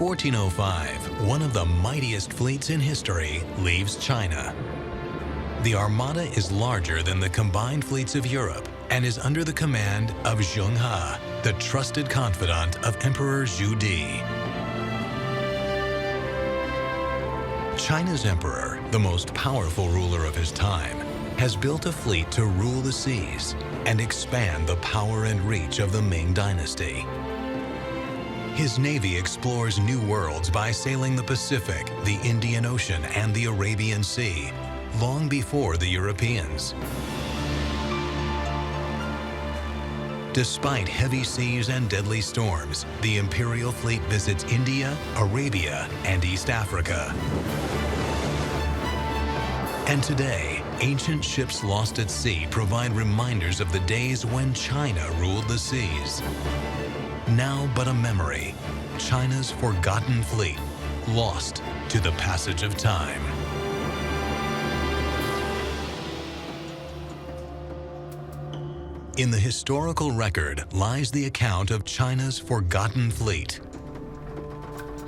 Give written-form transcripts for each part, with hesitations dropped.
1405, one of the mightiest fleets in history leaves China. The armada is larger than the combined fleets of Europe and is under the command of Zheng He, the trusted confidant of Emperor Zhu. China's emperor, the most powerful ruler of his time, has built a fleet to rule the seas and expand the power and reach of the Ming Dynasty. His navy explores new worlds by sailing the Pacific, the Indian Ocean, and the Arabian Sea, long before the Europeans. Despite heavy seas and deadly storms, the imperial fleet visits India, Arabia, and East Africa. And today, ancient ships lost at sea provide reminders of the days when China ruled the seas. Now but a memory, China's forgotten fleet, lost to the passage of time. In the historical record lies the account of China's forgotten fleet.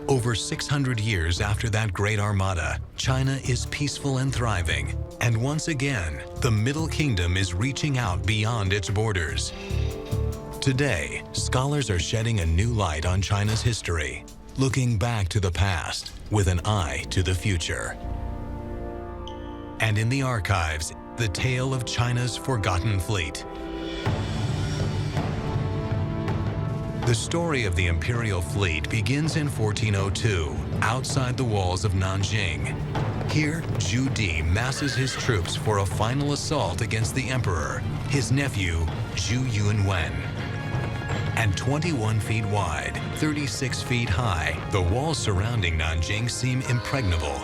Over 600 years after that great armada, China is peaceful and thriving, and once again, the Middle Kingdom is reaching out beyond its borders. Today, scholars are shedding a new light on China's history, looking back to the past with an eye to the future. And in the archives, the tale of China's forgotten fleet. The story of the imperial fleet begins in 1402, outside the walls of Nanjing. Here, Zhu Di masses his troops for a final assault against the emperor, his nephew, Zhu Yunwen. And 21 feet wide, 36 feet high, the walls surrounding Nanjing seem impregnable.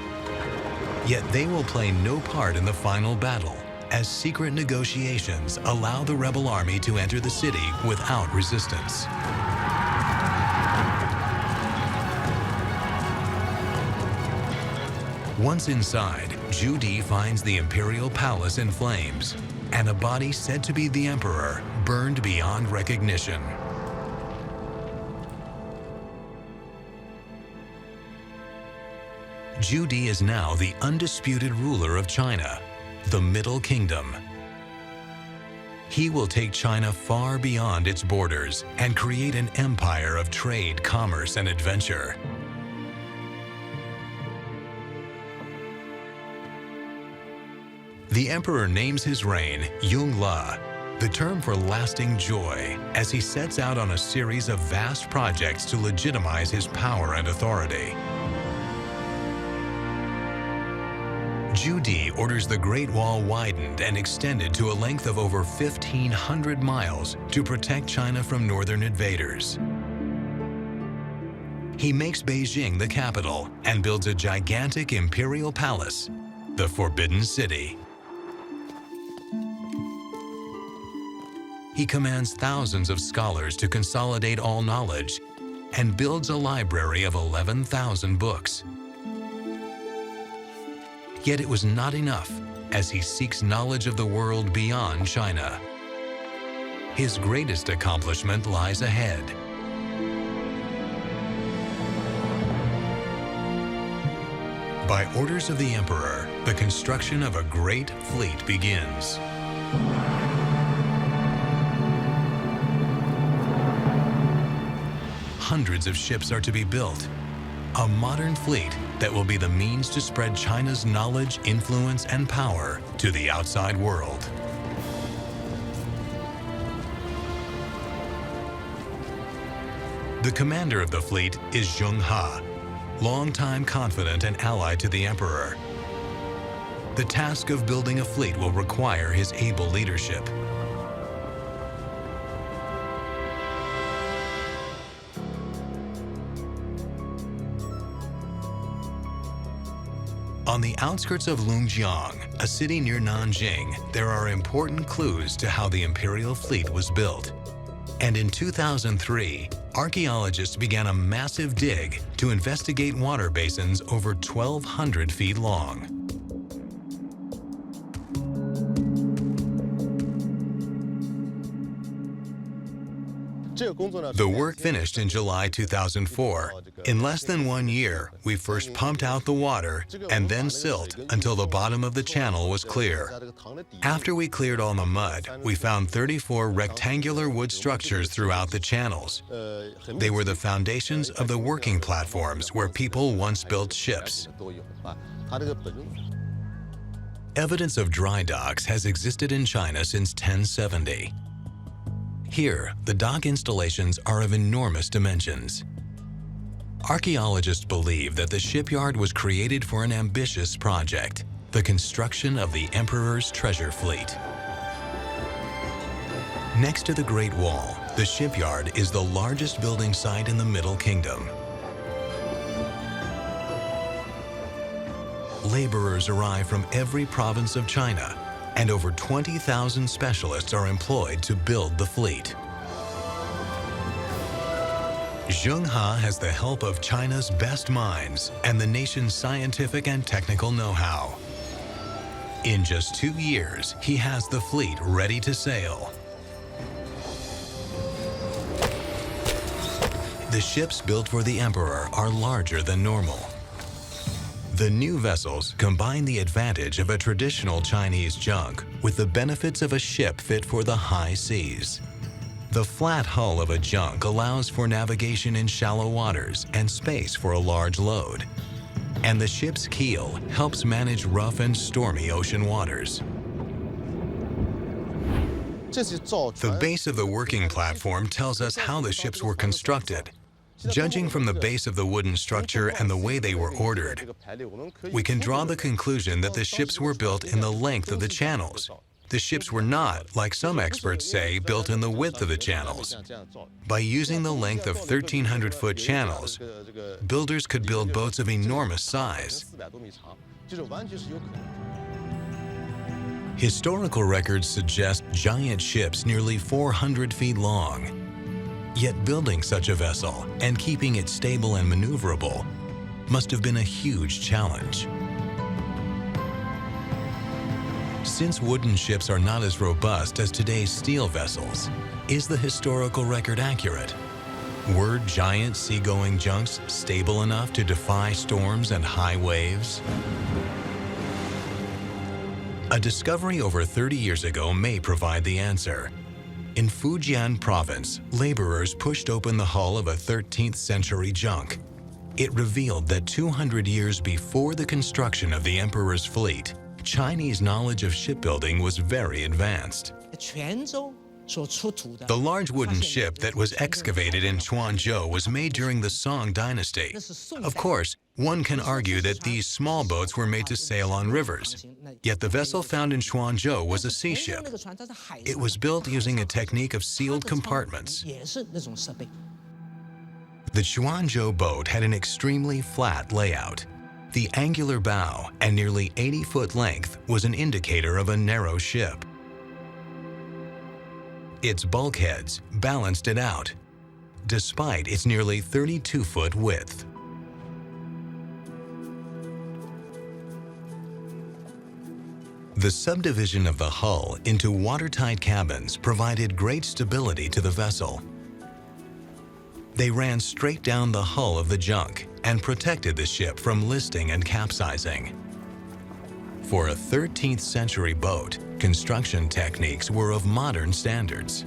Yet they will play no part in the final battle, as secret negotiations allow the rebel army to enter the city without resistance. Once inside, Zhu Di finds the imperial palace in flames, and a body said to be the emperor burned beyond recognition. Zhu Di is now the undisputed ruler of China, the Middle Kingdom. He will take China far beyond its borders and create an empire of trade, commerce, and adventure. The emperor names his reign Yongle, the term for lasting joy, as he sets out on a series of vast projects to legitimize his power and authority. Zhu Di orders the Great Wall widened and extended to a length of over 1,500 miles to protect China from northern invaders. He makes Beijing the capital and builds a gigantic imperial palace, the Forbidden City. He commands thousands of scholars to consolidate all knowledge and builds a library of 11,000 books. Yet it was not enough, as he seeks knowledge of the world beyond China. His greatest accomplishment lies ahead. By orders of the emperor, the construction of a great fleet begins. Hundreds of ships are to be built, a modern fleet that will be the means to spread China's knowledge, influence, and power to the outside world. The commander of the fleet is Zheng He, longtime confidant and ally to the emperor. The task of building a fleet will require his able leadership. On the outskirts of Lungjiang, a city near Nanjing, there are important clues to how the imperial fleet was built. And in 2003, archaeologists began a massive dig to investigate water basins over 1,200 feet long. The work finished in July 2004. In less than 1 year, we first pumped out the water and then silt until the bottom of the channel was clear. After we cleared all the mud, we found 34 rectangular wood structures throughout the channels. They were the foundations of the working platforms where people once built ships. Evidence of dry docks has existed in China since 1070. Here, the dock installations are of enormous dimensions. Archaeologists believe that the shipyard was created for an ambitious project, the construction of the Emperor's treasure fleet. Next to the Great Wall, the shipyard is the largest building site in the Middle Kingdom. Laborers arrive from every province of China, and over 20,000 specialists are employed to build the fleet. Zheng He has the help of China's best minds and the nation's scientific and technical know-how. In just 2 years, he has the fleet ready to sail. The ships built for the Emperor are larger than normal. The new vessels combine the advantage of a traditional Chinese junk with the benefits of a ship fit for the high seas. The flat hull of a junk allows for navigation in shallow waters and space for a large load. And the ship's keel helps manage rough and stormy ocean waters. The base of the working platform tells us how the ships were constructed. Judging from the base of the wooden structure and the way they were ordered, we can draw the conclusion that the ships were built in the length of the channels. The ships were not, like some experts say, built in the width of the channels. By using the length of 1,300-foot channels, builders could build boats of enormous size. Historical records suggest giant ships nearly 400 feet long. Yet building such a vessel and keeping it stable and maneuverable must have been a huge challenge. Since wooden ships are not as robust as today's steel vessels, is the historical record accurate? Were giant seagoing junks stable enough to defy storms and high waves? A discovery over 30 years ago may provide the answer. In Fujian province, laborers pushed open the hull of a 13th century junk. It revealed that 200 years before the construction of the Emperor's fleet, Chinese knowledge of shipbuilding was very advanced. The large wooden ship that was excavated in Quanzhou was made during the Song Dynasty. Of course, one can argue that these small boats were made to sail on rivers. Yet the vessel found in Quanzhou was a sea ship. It was built using a technique of sealed compartments. The Quanzhou boat had an extremely flat layout. The angular bow and nearly 80-foot length was an indicator of a narrow ship. Its bulkheads balanced it out, despite its nearly 32-foot width. The subdivision of the hull into watertight cabins provided great stability to the vessel. They ran straight down the hull of the junk and protected the ship from listing and capsizing. For a 13th century boat, construction techniques were of modern standards.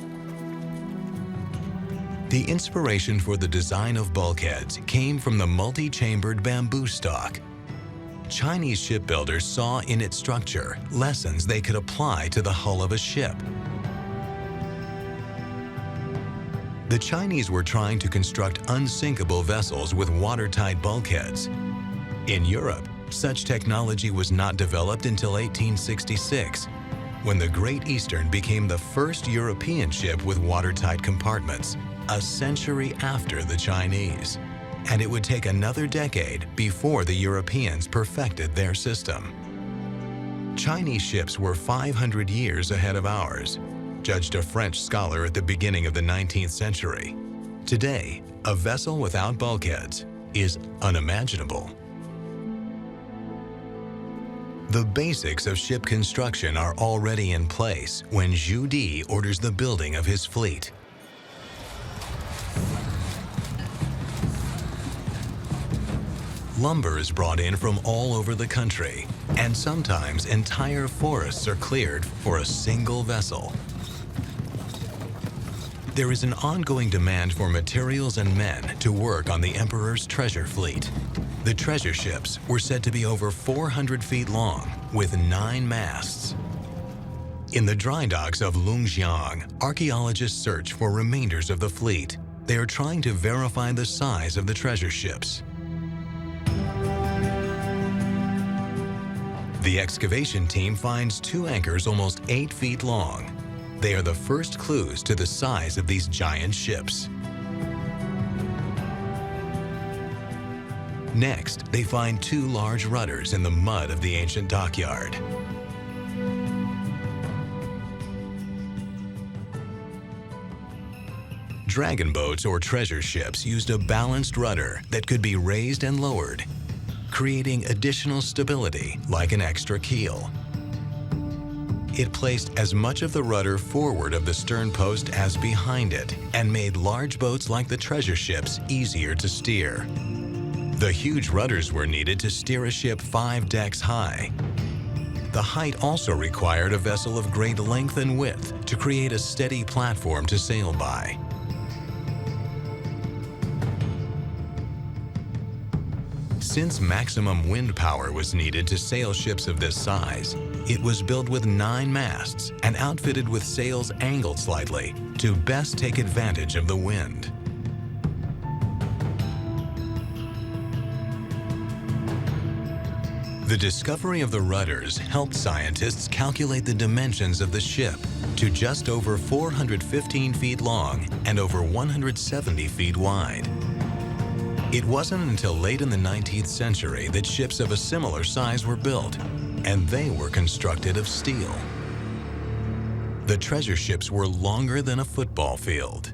The inspiration for the design of bulkheads came from the multi-chambered bamboo stock. Chinese shipbuilders saw in its structure lessons they could apply to the hull of a ship. The Chinese were trying to construct unsinkable vessels with watertight bulkheads. In Europe, such technology was not developed until 1866, when the Great Eastern became the first European ship with watertight compartments, a century after the Chinese. And it would take another decade before the Europeans perfected their system. Chinese ships were 500 years ahead of ours, judged a French scholar at the beginning of the 19th century. Today, a vessel without bulkheads is unimaginable. The basics of ship construction are already in place when Zhu Di orders the building of his fleet. Lumber is brought in from all over the country, and sometimes entire forests are cleared for a single vessel. There is an ongoing demand for materials and men to work on the Emperor's treasure fleet. The treasure ships were said to be over 400 feet long, with 9 masts. In the dry docks of Lungjiang, archaeologists search for remainders of the fleet. They are trying to verify the size of the treasure ships. The excavation team finds 2 anchors almost 8 feet long. They are the first clues to the size of these giant ships. Next, they find 2 large rudders in the mud of the ancient dockyard. Dragon boats or treasure ships used a balanced rudder that could be raised and lowered, creating additional stability like an extra keel. It placed as much of the rudder forward of the stern post as behind it and made large boats like the treasure ships easier to steer. The huge rudders were needed to steer a ship 5 decks high. The height also required a vessel of great length and width to create a steady platform to sail by. Since maximum wind power was needed to sail ships of this size, it was built with 9 masts and outfitted with sails angled slightly to best take advantage of the wind. The discovery of the rudders helped scientists calculate the dimensions of the ship to just over 415 feet long and over 170 feet wide. It wasn't until late in the 19th century that ships of a similar size were built, and they were constructed of steel. The treasure ships were longer than a football field.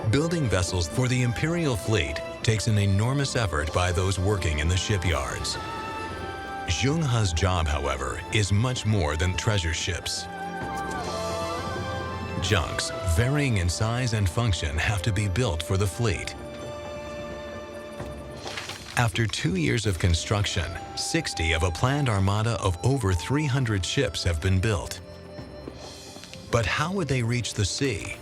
Building vessels for the imperial fleet takes an enormous effort by those working in the shipyards. Zheng He's job, however, is much more than treasure ships. Junks, varying in size and function, have to be built for the fleet. After 2 years of construction, 60 of a planned armada of over 300 ships have been built. But how would they reach the sea?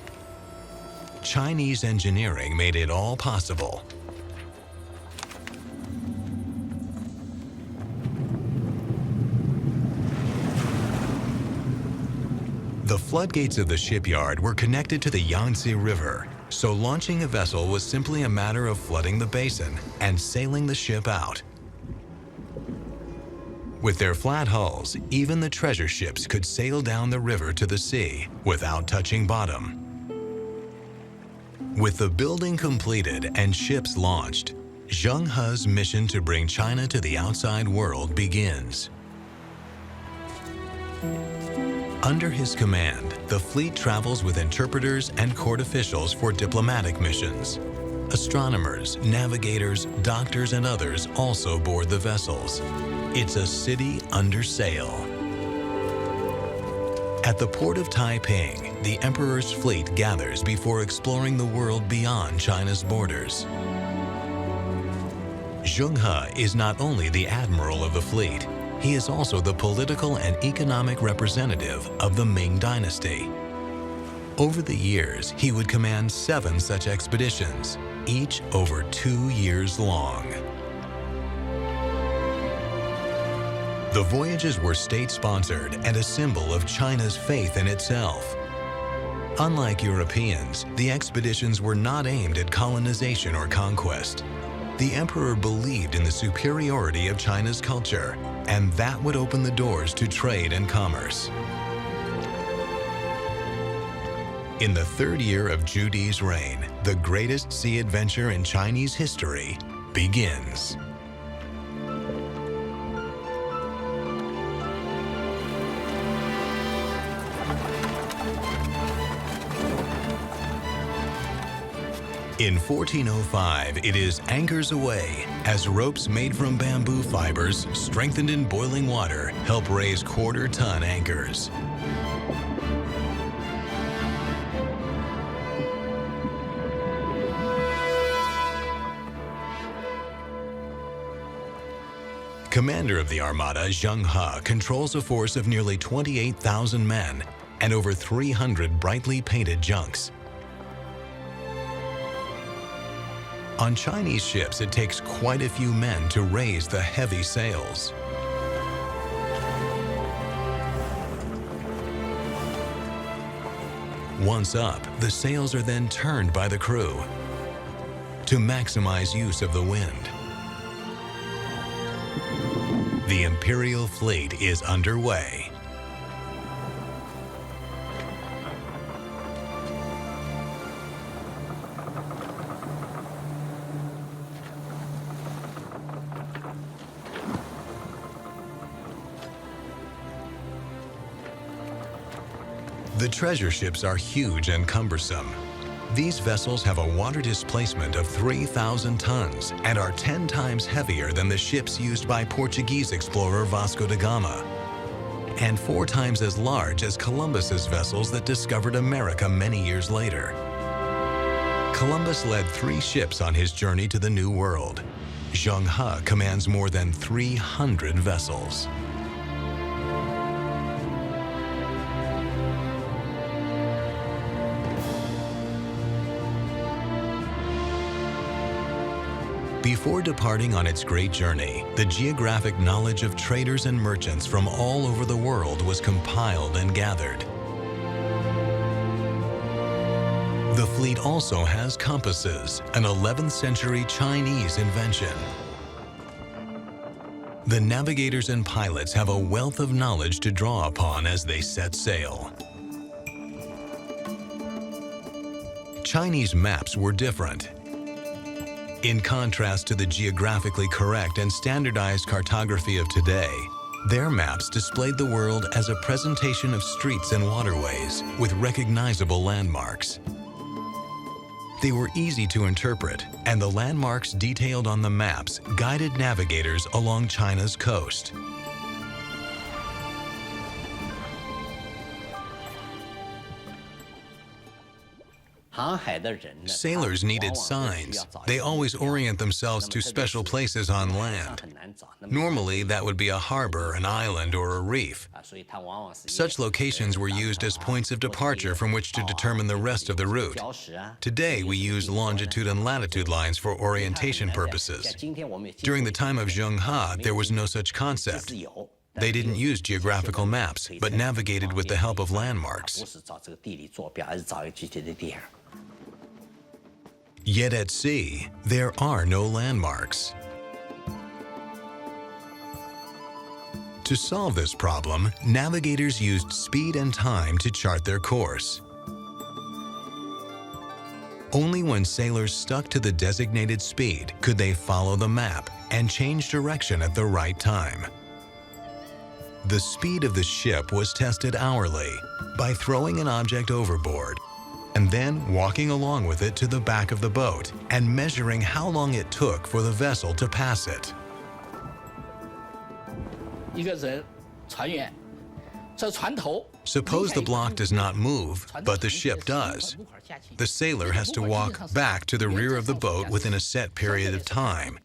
Chinese engineering made it all possible. The floodgates of the shipyard were connected to the Yangtze River, so launching a vessel was simply a matter of flooding the basin and sailing the ship out. With their flat hulls, even the treasure ships could sail down the river to the sea without touching bottom. With the building completed and ships launched, Zheng He's mission to bring China to the outside world begins. Under his command, the fleet travels with interpreters and court officials for diplomatic missions. Astronomers, navigators, doctors, and others also board the vessels. It's a city under sail. At the port of Taiping, the Emperor's fleet gathers before exploring the world beyond China's borders. Zheng He is not only the admiral of the fleet, he is also the political and economic representative of the Ming Dynasty. Over the years, he would command 7 such expeditions, each over 2 years long. The voyages were state-sponsored and a symbol of China's faith in itself. Unlike Europeans, the expeditions were not aimed at colonization or conquest. The emperor believed in the superiority of China's culture, and that would open the doors to trade and commerce. In the 3rd year of Zhu Di's reign, the greatest sea adventure in Chinese history begins. In 1405, it is anchors aweigh, as ropes made from bamboo fibers, strengthened in boiling water, help raise quarter-ton anchors. Commander of the Armada, Zheng He, controls a force of nearly 28,000 men and over 300 brightly painted junks. On Chinese ships, it takes quite a few men to raise the heavy sails. Once up, the sails are then turned by the crew to maximize use of the wind. The Imperial fleet is underway. The treasure ships are huge and cumbersome. These vessels have a water displacement of 3,000 tons and are 10 times heavier than the ships used by Portuguese explorer Vasco da Gama, and 4 times as large as Columbus's vessels that discovered America many years later. Columbus led 3 ships on his journey to the New World. Zheng He commands more than 300 vessels. Before departing on its great journey, the geographic knowledge of traders and merchants from all over the world was compiled and gathered. The fleet also has compasses, an 11th century Chinese invention. The navigators and pilots have a wealth of knowledge to draw upon as they set sail. Chinese maps were different. In contrast to the geographically correct and standardized cartography of today, their maps displayed the world as a presentation of streets and waterways with recognizable landmarks. They were easy to interpret, and the landmarks detailed on the maps guided navigators along China's coast. Sailors needed signs. They always orient themselves to special places on land. Normally, that would be a harbor, an island, or a reef. Such locations were used as points of departure from which to determine the rest of the route. Today, we use longitude and latitude lines for orientation purposes. During the time of Zheng He, there was no such concept. They didn't use geographical maps, but navigated with the help of landmarks. Yet at sea, there are no landmarks. To solve this problem, navigators used speed and time to chart their course. Only when sailors stuck to the designated speed could they follow the map and change direction at the right time. The speed of the ship was tested hourly by throwing an object overboard and then walking along with it to the back of the boat and measuring how long it took for the vessel to pass it. Suppose the block does not move, but the ship does. The sailor has to walk back to the rear of the boat within a set period of time.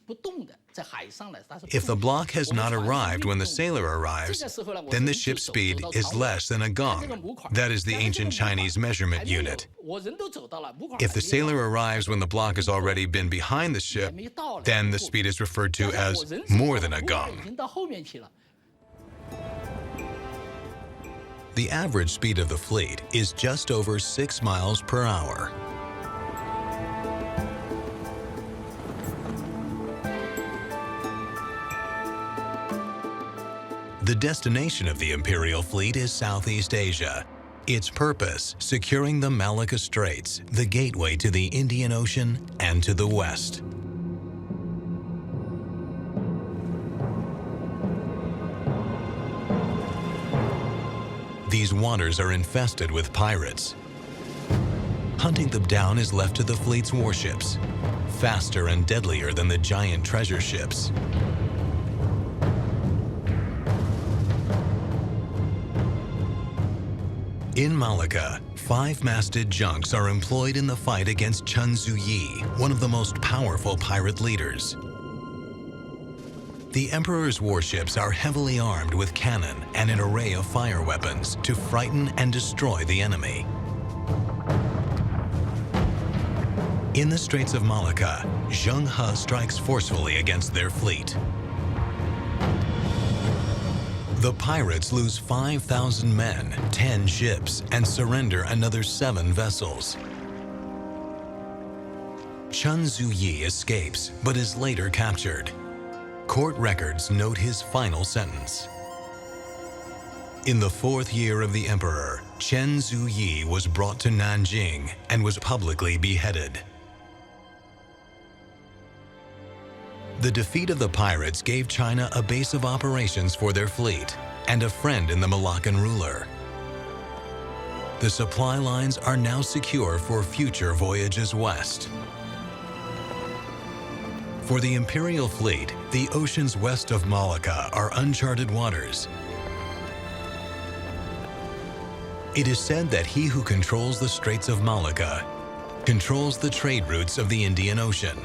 If the block has not arrived when the sailor arrives, then the ship's speed is less than a gong. That is the ancient Chinese measurement unit. If the sailor arrives when the block has already been behind the ship, then the speed is referred to as more than a gong. The average speed of the fleet is just over 6 miles per hour. The destination of the Imperial fleet is Southeast Asia. Its purpose, securing the Malacca Straits, the gateway to the Indian Ocean and to the west. These waters are infested with pirates. Hunting them down is left to the fleet's warships, faster and deadlier than the giant treasure ships. In Malacca, 5-masted junks are employed in the fight against Chen Zuyi, one of the most powerful pirate leaders. The Emperor's warships are heavily armed with cannon and an array of fire weapons to frighten and destroy the enemy. In the Straits of Malacca, Zheng He strikes forcefully against their fleet. The pirates lose 5,000 men, 10 ships, and surrender another 7 vessels. Chen Zuyi escapes, but is later captured. Court records note his final sentence. In the 4th year of the emperor, Chen Zuyi was brought to Nanjing and was publicly beheaded. The defeat of the pirates gave China a base of operations for their fleet and a friend in the Malaccan ruler. The supply lines are now secure for future voyages west. For the imperial fleet, the oceans west of Malacca are uncharted waters. It is said that he who controls the Straits of Malacca controls the trade routes of the Indian Ocean.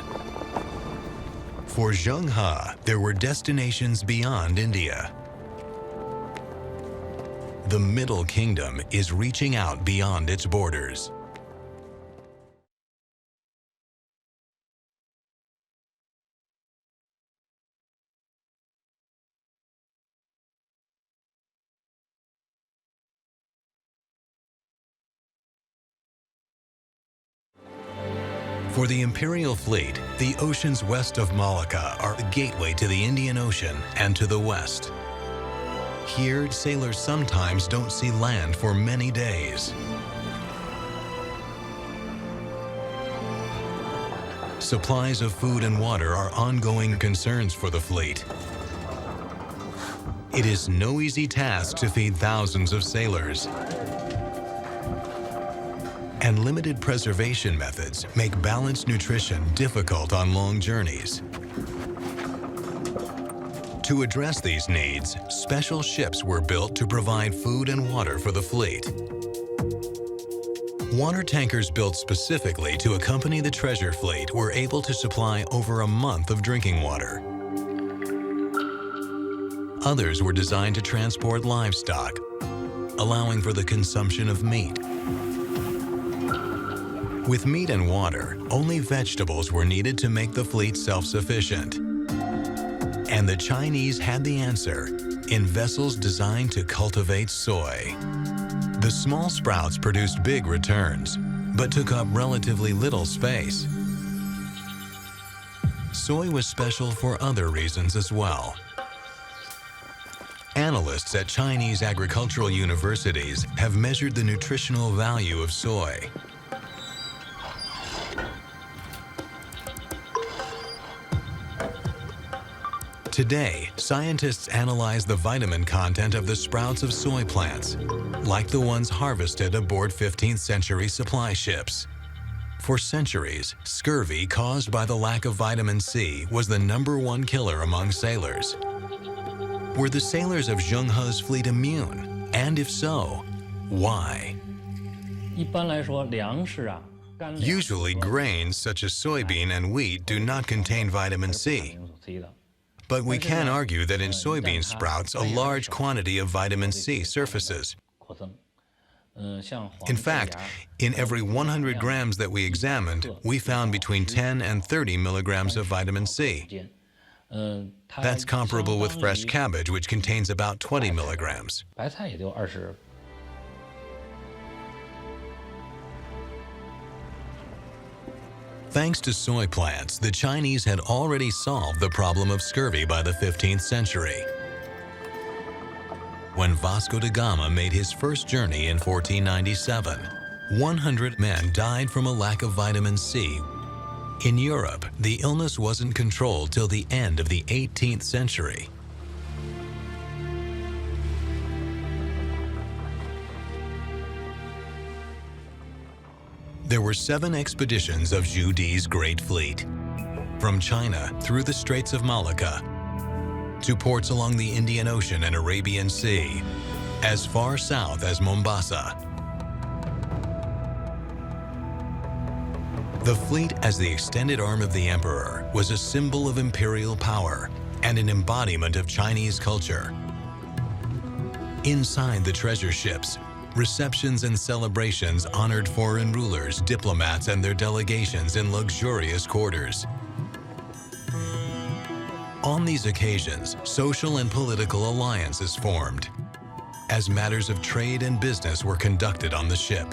For Zheng He, there were destinations beyond India. The Middle Kingdom is reaching out beyond its borders. For the imperial fleet, the oceans west of Malacca are the gateway to the Indian Ocean and to the west. Here, sailors sometimes don't see land for many days. Supplies of food and water are ongoing concerns for the fleet. It is no easy task to feed thousands of sailors. And limited preservation methods make balanced nutrition difficult on long journeys. To address these needs, special ships were built to provide food and water for the fleet. Water tankers built specifically to accompany the treasure fleet were able to supply over a month of drinking water. Others were designed to transport livestock, allowing for the consumption of meat. With meat and water, only vegetables were needed to make the fleet self-sufficient. And the Chinese had the answer in vessels designed to cultivate soy. The small sprouts produced big returns, but took up relatively little space. Soy was special for other reasons as well. Analysts at Chinese agricultural universities have measured the nutritional value of soy. Today, scientists analyze the vitamin content of the sprouts of soy plants, like the ones harvested aboard 15th century supply ships. For centuries, scurvy caused by the lack of vitamin C was the #1 killer among sailors. Were the sailors of Zheng He's fleet immune? And if so, why? Usually, grains such as soybean and wheat do not contain vitamin C. But we can argue that in soybean sprouts, a large quantity of vitamin C surfaces. In fact, in every 100 grams that we examined, we found between 10 and 30 milligrams of vitamin C. That's comparable with fresh cabbage, which contains about 20 milligrams. Thanks to soy plants, the Chinese had already solved the problem of scurvy by the 15th century. When Vasco da Gama made his first journey in 1497, 100 men died from a lack of vitamin C. In Europe, the illness wasn't controlled till the end of the 18th century. There were 7 expeditions of Zhu Di's Great Fleet, from China through the Straits of Malacca to ports along the Indian Ocean and Arabian Sea, as far south as Mombasa. The fleet, as the extended arm of the emperor, was a symbol of imperial power and an embodiment of Chinese culture. Inside the treasure ships, receptions and celebrations honored foreign rulers, diplomats, and their delegations in luxurious quarters. On these occasions, social and political alliances formed, as matters of trade and business were conducted on the ship.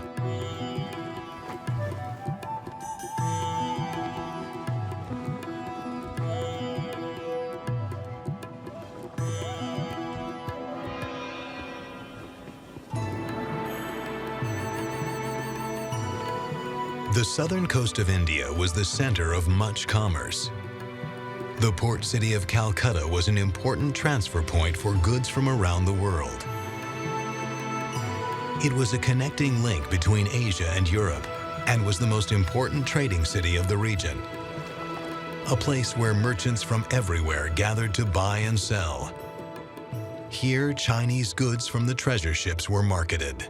The southern coast of India was the center of much commerce. The port city of Calcutta was an important transfer point for goods from around the world. It was a connecting link between Asia and Europe and was the most important trading city of the region. A place where merchants from everywhere gathered to buy and sell. Here, Chinese goods from the treasure ships were marketed.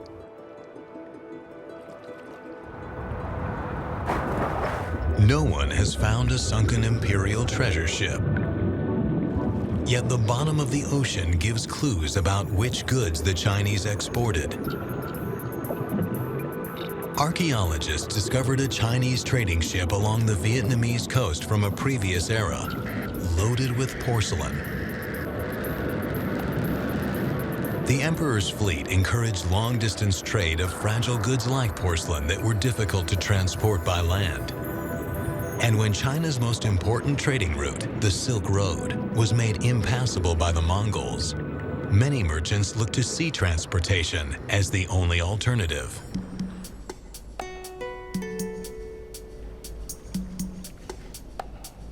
No one has found a sunken imperial treasure ship. Yet the bottom of the ocean gives clues about which goods the Chinese exported. Archaeologists discovered a Chinese trading ship along the Vietnamese coast from a previous era, loaded with porcelain. The emperor's fleet encouraged long-distance trade of fragile goods like porcelain that were difficult to transport by land. And when China's most important trading route, the Silk Road, was made impassable by the Mongols, many merchants looked to sea transportation as the only alternative.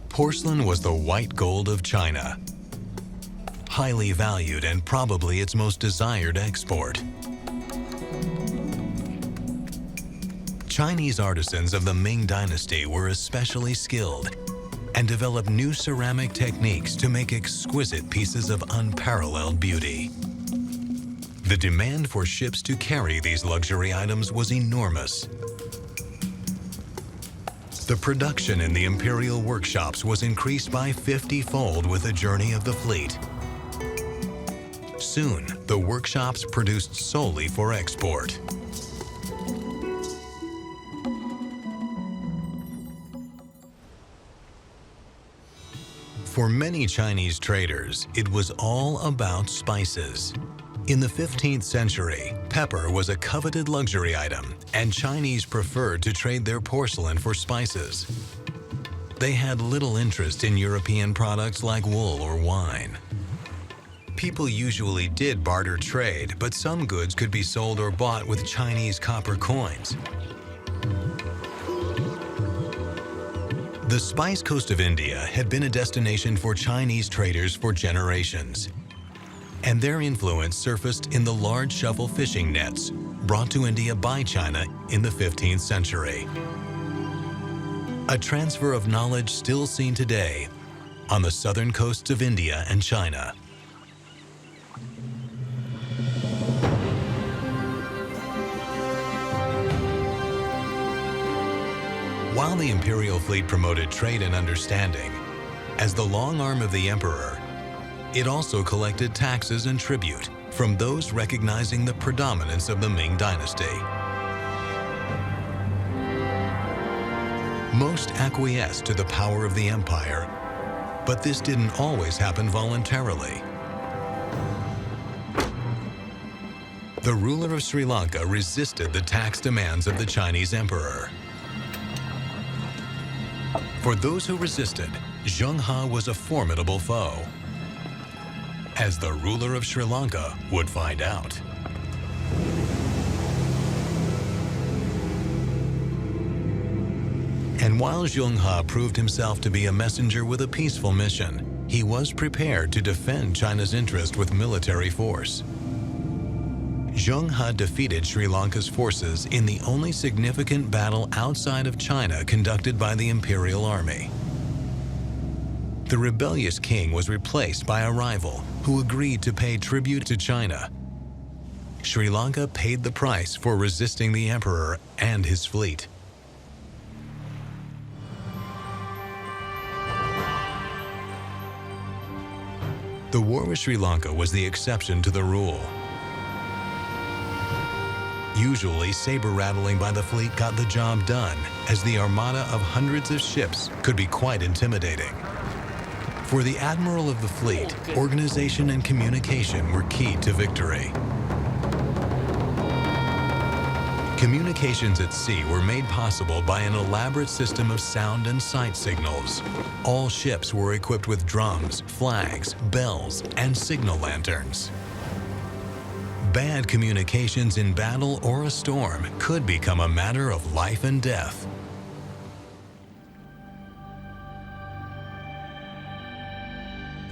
Porcelain was the white gold of China, highly valued and probably its most desired export. Chinese artisans of the Ming Dynasty were especially skilled and developed new ceramic techniques to make exquisite pieces of unparalleled beauty. The demand for ships to carry these luxury items was enormous. The production in the imperial workshops was increased by 50-fold with the journey of the fleet. Soon, the workshops produced solely for export. For many Chinese traders, it was all about spices. In the 15th century, pepper was a coveted luxury item, and Chinese preferred to trade their porcelain for spices. They had little interest in European products like wool or wine. People usually did barter trade, but some goods could be sold or bought with Chinese copper coins. The Spice Coast of India had been a destination for Chinese traders for generations, and their influence surfaced in the large shovel fishing nets brought to India by China in the 15th century. A transfer of knowledge still seen today on the southern coasts of India and China. While the imperial fleet promoted trade and understanding, as the long arm of the emperor, it also collected taxes and tribute from those recognizing the predominance of the Ming Dynasty. Most acquiesced to the power of the empire, but this didn't always happen voluntarily. The ruler of Sri Lanka resisted the tax demands of the Chinese emperor. For those who resisted, Zheng He was a formidable foe, as the ruler of Sri Lanka would find out. And while Zheng He proved himself to be a messenger with a peaceful mission, he was prepared to defend China's interest with military force. Zheng He defeated Sri Lanka's forces in the only significant battle outside of China conducted by the imperial army. The rebellious king was replaced by a rival who agreed to pay tribute to China. Sri Lanka paid the price for resisting the emperor and his fleet. The war with Sri Lanka was the exception to the rule. Usually, saber rattling by the fleet got the job done, as the armada of hundreds of ships could be quite intimidating. For the admiral of the fleet, organization and communication were key to victory. Communications at sea were made possible by an elaborate system of sound and sight signals. All ships were equipped with drums, flags, bells, and signal lanterns. Bad communications in battle or a storm could become a matter of life and death.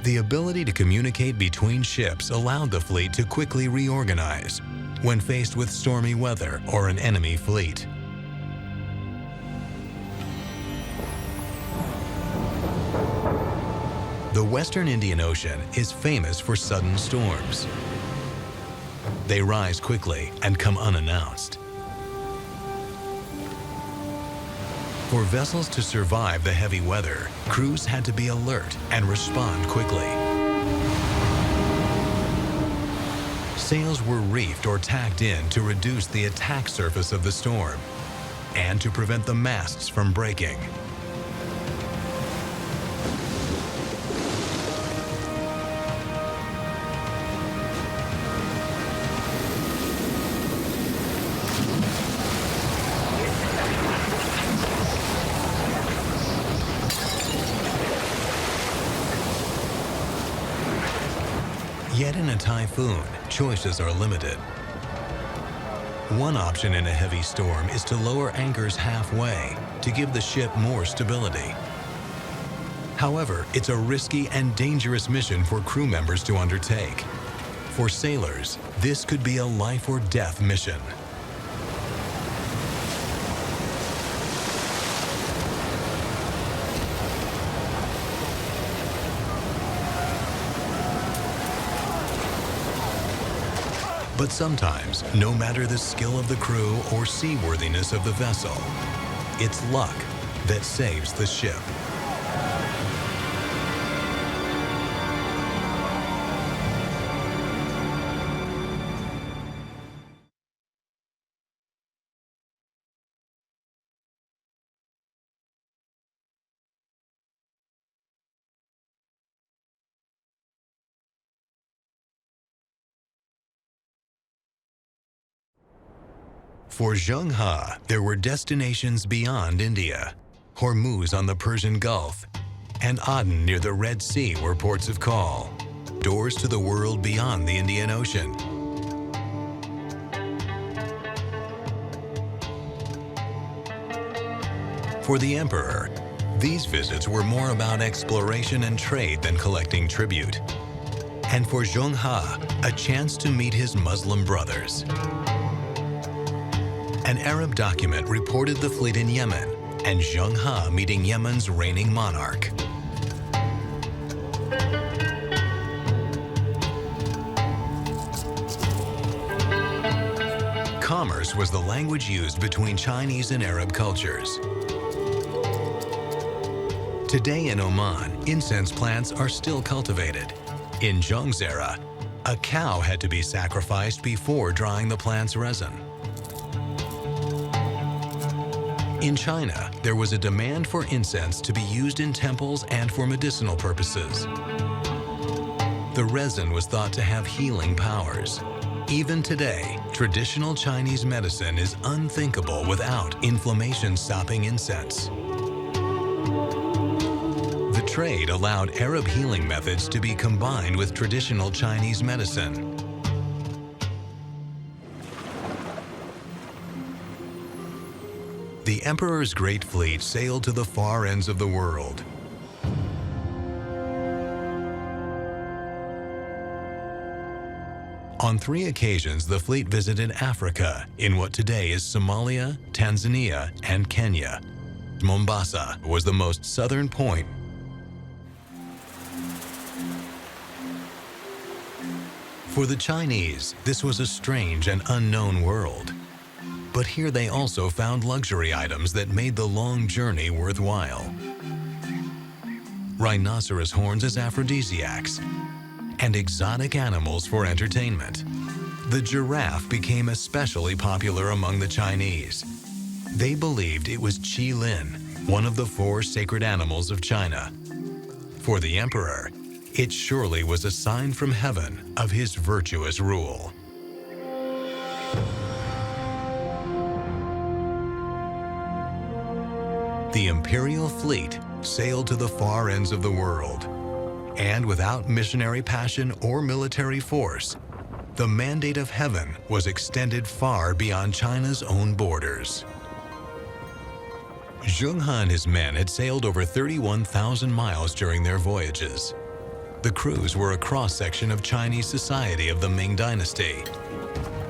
The ability to communicate between ships allowed the fleet to quickly reorganize when faced with stormy weather or an enemy fleet. The Western Indian Ocean is famous for sudden storms. They rise quickly and come unannounced. For vessels to survive the heavy weather, crews had to be alert and respond quickly. Sails were reefed or tacked in to reduce the attack surface of the storm and to prevent the masts from breaking. Yet in a typhoon, choices are limited. One option in a heavy storm is to lower anchors halfway to give the ship more stability. However, it's a risky and dangerous mission for crew members to undertake. For sailors, this could be a life or death mission. But sometimes, no matter the skill of the crew or seaworthiness of the vessel, it's luck that saves the ship. For Zheng He, there were destinations beyond India. Hormuz on the Persian Gulf, and Aden near the Red Sea were ports of call, doors to the world beyond the Indian Ocean. For the emperor, these visits were more about exploration and trade than collecting tribute. And for Zheng He, a chance to meet his Muslim brothers. An Arab document reported the fleet in Yemen and Zheng He meeting Yemen's reigning monarch. Commerce was the language used between Chinese and Arab cultures. Today in Oman, incense plants are still cultivated. In Zheng's era, a cow had to be sacrificed before drying the plant's resin. In China, there was a demand for incense to be used in temples and for medicinal purposes. The resin was thought to have healing powers. Even today, traditional Chinese medicine is unthinkable without inflammation-stopping incense. The trade allowed Arab healing methods to be combined with traditional Chinese medicine. The emperor's great fleet sailed to the far ends of the world. On 3 occasions, the fleet visited Africa in what today is Somalia, Tanzania, and Kenya. Mombasa was the most southern point. For the Chinese, this was a strange and unknown world. But here they also found luxury items that made the long journey worthwhile. Rhinoceros horns as aphrodisiacs, and exotic animals for entertainment. The giraffe became especially popular among the Chinese. They believed it was Qi Lin, one of the 4 sacred animals of China. For the emperor, it surely was a sign from heaven of his virtuous rule. The imperial fleet sailed to the far ends of the world, and without missionary passion or military force, the mandate of heaven was extended far beyond China's own borders. Zheng He and his men had sailed over 31,000 miles during their voyages. The crews were a cross-section of Chinese society of the Ming Dynasty.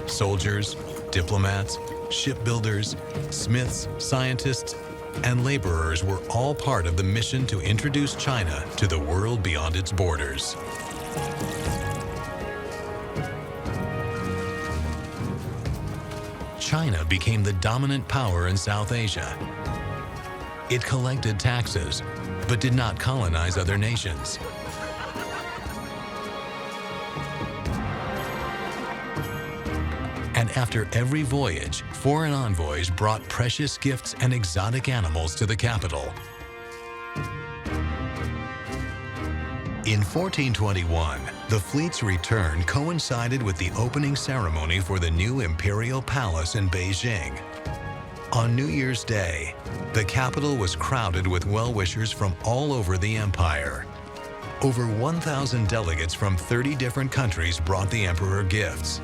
Soldiers, diplomats, shipbuilders, smiths, scientists, and laborers were all part of the mission to introduce China to the world beyond its borders. China became the dominant power in South Asia. It collected taxes, but did not colonize other nations. And after every voyage, foreign envoys brought precious gifts and exotic animals to the capital. In 1421, the fleet's return coincided with the opening ceremony for the new imperial palace in Beijing. On New Year's Day, the capital was crowded with well-wishers from all over the empire. Over 1,000 delegates from 30 different countries brought the emperor gifts.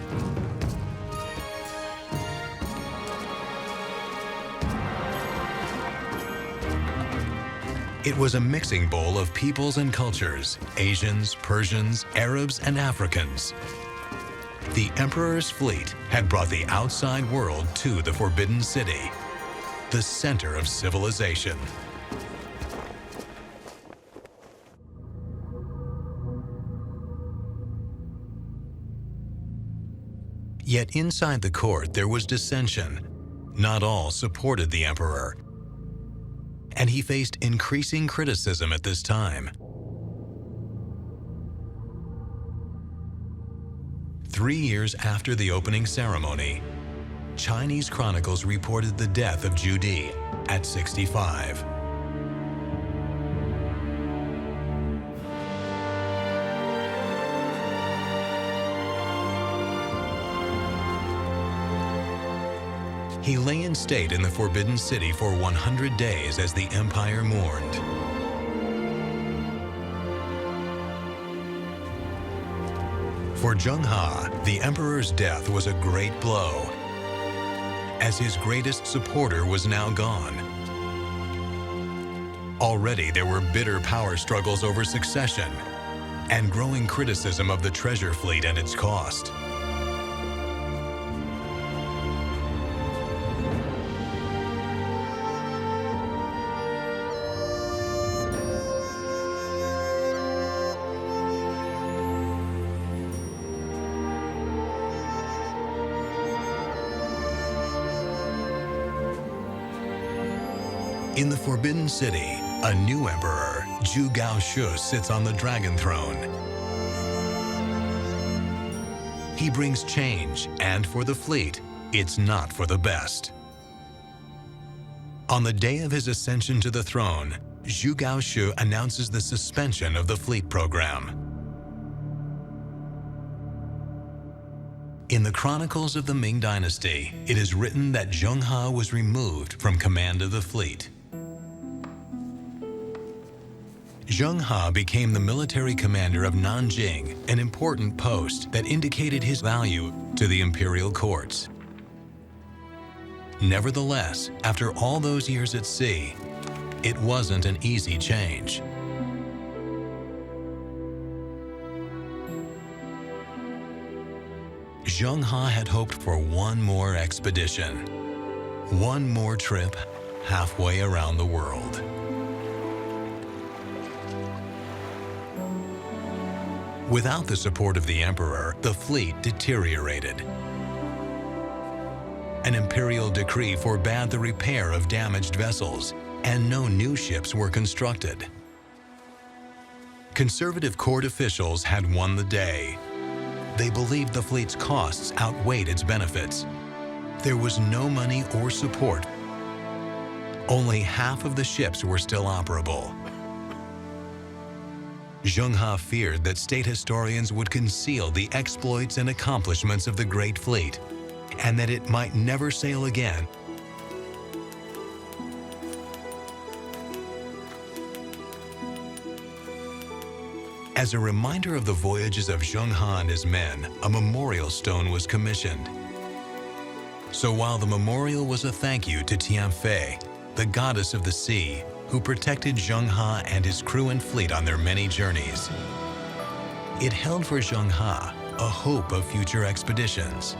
It was a mixing bowl of peoples and cultures, Asians, Persians, Arabs, and Africans. The emperor's fleet had brought the outside world to the Forbidden City, the center of civilization. Yet inside the court there was dissension. Not all supported the emperor, and he faced increasing criticism at this time. 3 years after the opening ceremony, Chinese chronicles reported the death of Zhu Di at 65. He lay in state in the Forbidden City for 100 days as the empire mourned. For Zheng He, the emperor's death was a great blow, as his greatest supporter was now gone. Already there were bitter power struggles over succession and growing criticism of the treasure fleet and its cost. In the Forbidden City, a new emperor, Zhu Gaoshu, sits on the dragon throne. He brings change, and for the fleet, it's not for the best. On the day of his ascension to the throne, Zhu Gaoshu announces the suspension of the fleet program. In the chronicles of the Ming Dynasty, it is written that Zheng He was removed from command of the fleet. Zheng He became the military commander of Nanjing, an important post that indicated his value to the imperial courts. Nevertheless, after all those years at sea, it wasn't an easy change. Zheng He had hoped for one more expedition, one more trip halfway around the world. Without the support of the emperor, the fleet deteriorated. An imperial decree forbade the repair of damaged vessels, and no new ships were constructed. Conservative court officials had won the day. They believed the fleet's costs outweighed its benefits. There was no money or support. Only half of the ships were still operable. Zheng He feared that state historians would conceal the exploits and accomplishments of the Great Fleet, and that it might never sail again. As a reminder of the voyages of Zheng He and his men, a memorial stone was commissioned. So while the memorial was a thank you to Tianfei, the goddess of the sea, who protected Zheng He and his crew and fleet on their many journeys, it held for Zheng He a hope of future expeditions.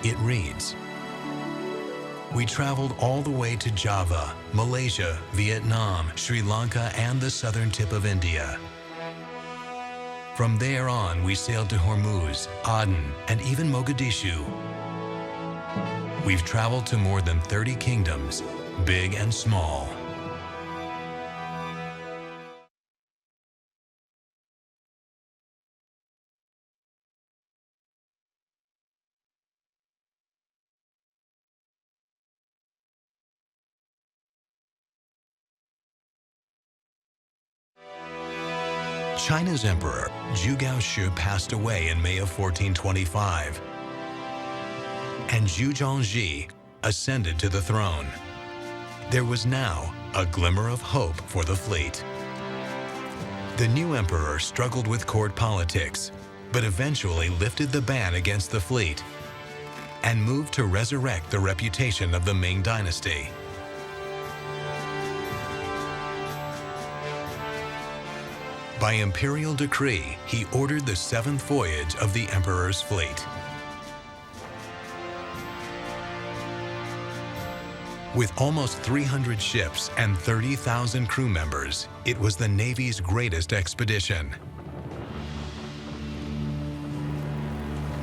It reads, "We traveled all the way to Java, Malaysia, Vietnam, Sri Lanka, and the southern tip of India. From there on, we sailed to Hormuz, Aden, and even Mogadishu. We've traveled to more than 30 kingdoms, big and small." China's emperor, Zhu Gaoshi, passed away in May of 1425, and Zhu Zhongji ascended to the throne. There was now a glimmer of hope for the fleet. The new emperor struggled with court politics, but eventually lifted the ban against the fleet and moved to resurrect the reputation of the Ming Dynasty. By imperial decree, he ordered the 7th voyage of the emperor's fleet. With almost 300 ships and 30,000 crew members, it was the Navy's greatest expedition.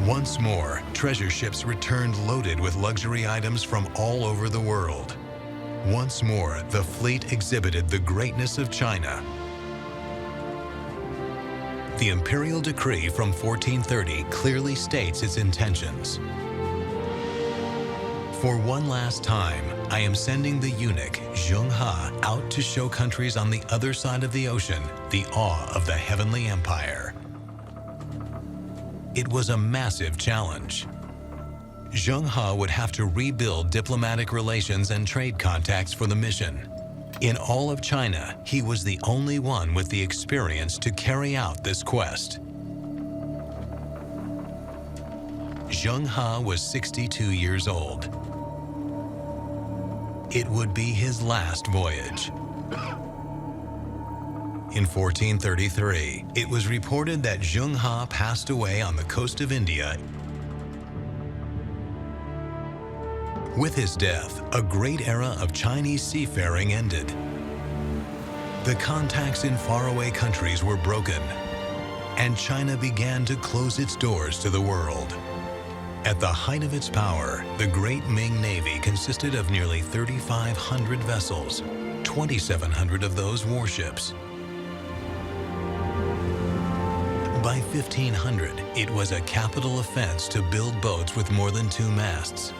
Once more, treasure ships returned loaded with luxury items from all over the world. Once more, the fleet exhibited the greatness of China. The imperial decree from 1430 clearly states its intentions. For one last time, I am sending the eunuch Zheng He out to show countries on the other side of the ocean the awe of the heavenly empire. It was a massive challenge. Zheng He would have to rebuild diplomatic relations and trade contacts for the mission. In all of China, he was the only one with the experience to carry out this quest. Zheng He was 62 years old. It would be his last voyage. In 1433, it was reported that Zheng He passed away on the coast of India. With his death, a great era of Chinese seafaring ended. The contacts in faraway countries were broken, and China began to close its doors to the world. At the height of its power, the Great Ming Navy consisted of nearly 3,500 vessels, 2,700 of those warships. By 1500, it was a capital offense to build boats with more than 2 masts.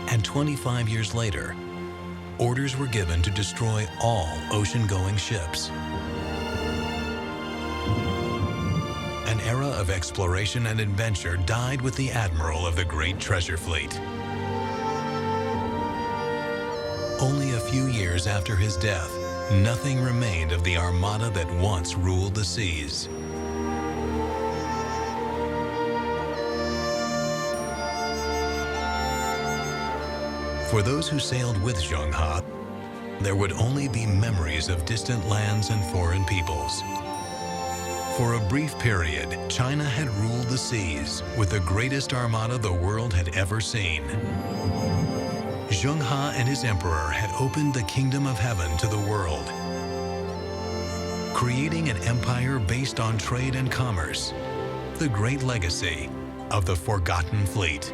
And 25 years later, orders were given to destroy all ocean-going ships. An era of exploration and adventure died with the admiral of the great treasure fleet. Only a few years after his death, nothing remained of the armada that once ruled the seas. For those who sailed with Zheng He, there would only be memories of distant lands and foreign peoples. For a brief period, China had ruled the seas with the greatest armada the world had ever seen. Zheng He and his emperor had opened the kingdom of heaven to the world, creating an empire based on trade and commerce, the great legacy of the forgotten fleet.